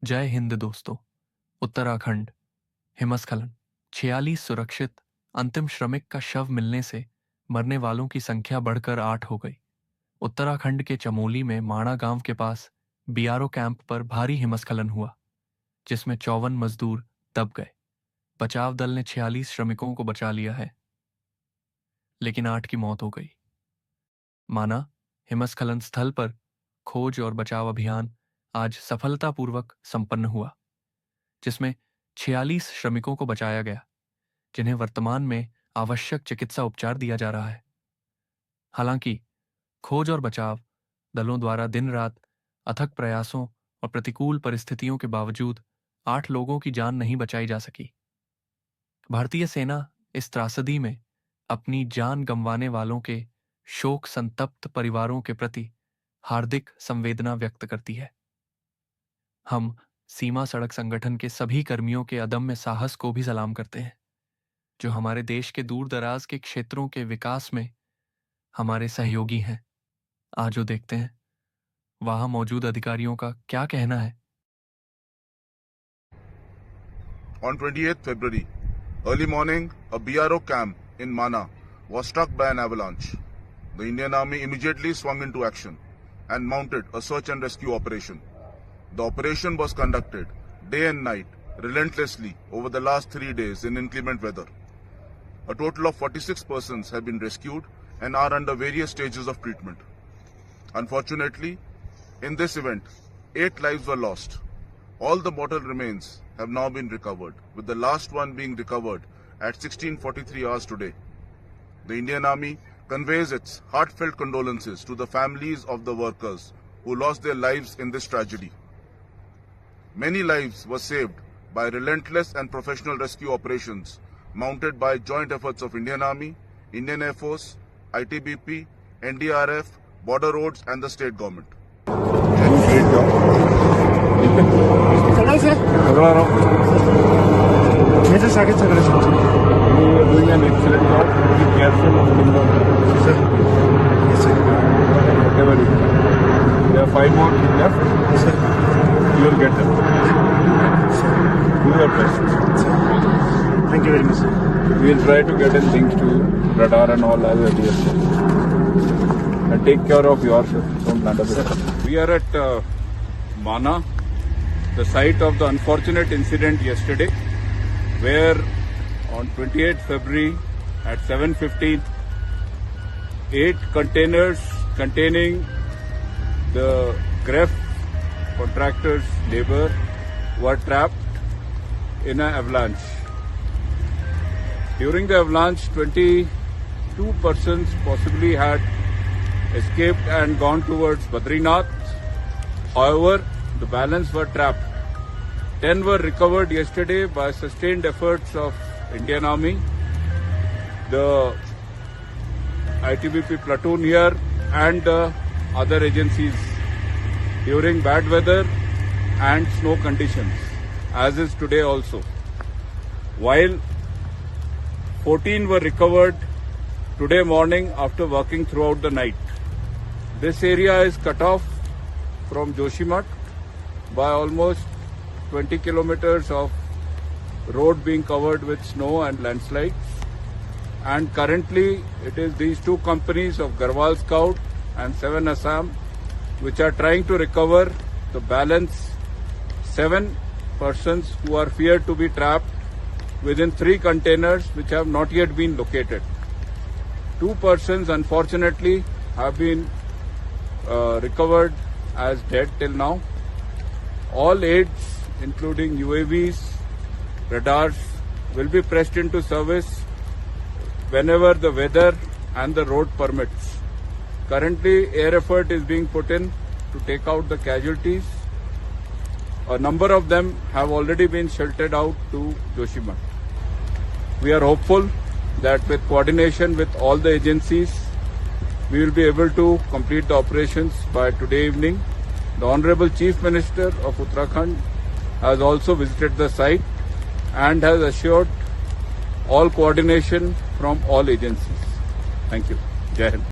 जय हिंद दोस्तों। उत्तराखंड हिमस्खलन 46 सुरक्षित अंतिम श्रमिक का शव मिलने से मरने वालों की संख्या बढ़कर 8 हो गई। उत्तराखंड के चमोली में माणा गांव के पास बीआरओ कैंप पर भारी हिमस्खलन हुआ, जिसमें 54 मजदूर दब गए। बचाव दल ने 46 श्रमिकों को बचा लिया है, लेकिन 8 की मौत हो गई। माना हिमस्खलन स्थल पर खोज और बचाव अभियान आज सफलतापूर्वक संपन्न हुआ, जिसमें 46 श्रमिकों को बचाया गया, जिन्हें वर्तमान में आवश्यक चिकित्सा उपचार दिया जा रहा है। हालांकि खोज और बचाव दलों द्वारा दिन रात अथक प्रयासों और प्रतिकूल परिस्थितियों के बावजूद 8 लोगों की जान नहीं बचाई जा सकी। भारतीय सेना इस त्रासदी में अपनी जान गंवाने वालों के शोक संतप्त परिवारों के प्रति हार्दिक संवेदना व्यक्त करती है। हम सीमा सड़क संगठन के सभी कर्मियों के अदम्य साहस को भी सलाम करते हैं, जो हमारे देश के दूर दराज के क्षेत्रों के विकास में हमारे सहयोगी हैं। आज देखते हैं वहां मौजूद अधिकारियों का क्या कहना है। On 28th February, early morning, a BRO camp in Mana was struck by an avalanche. The Indian Army immediately swung into action and mounted a search and rescue operation. The operation was conducted day and night, relentlessly over the last 3 days in inclement weather. A total of 46 persons have been rescued and are under various stages of treatment. Unfortunately, in this event, 8 lives were lost. All the mortal remains have now been recovered, with the last one being recovered at 16:43 hours today. The Indian Army conveys its heartfelt condolences to the families of the workers who lost their lives in this tragedy. Many lives were saved by relentless and professional rescue operations mounted by joint efforts of Indian Army, Indian Air Force, ITBP, NDRF, Border Roads and the state government. Great job. You are doing an excellent job. Be careful of the whatever it is. There are 5 more left. You will get them. Do your best. Thank you very much, sir. We will try to get in things to radar and all as early as possible. And take care of yourself. Don't blunder this. We are at Mana, the site of the unfortunate incident yesterday, where on 28th February at 7:15, 8 containers containing the GREF contractors' labor were trapped in an avalanche. During the avalanche, 22 persons possibly had escaped and gone towards Badrinath. However, the balance were trapped. 10 were recovered yesterday by sustained efforts of Indian Army, the ITBP platoon here and other agencies during bad weather and snow conditions, as is today also. While 14 were recovered today morning after working throughout the night. This area is cut off from Joshimath by almost 20 kilometers of road being covered with snow and landslides. And currently it is these 2 companies of Garhwal Scout and 7 Assam which are trying to recover the balance 7 persons who are feared to be trapped within 3 containers which have not yet been located. 2 persons unfortunately have been recovered as dead till now. All aids including UAVs, radars will be pressed into service whenever the weather and the road permits. Currently air effort is being put in to take out the casualties. A number of them have already been sheltered out to Joshimath. We are hopeful that with coordination with all the agencies, we will be able to complete the operations by today evening. The Honorable Chief Minister of Uttarakhand has also visited the site and has assured all coordination from all agencies. Thank you. Jai Hind.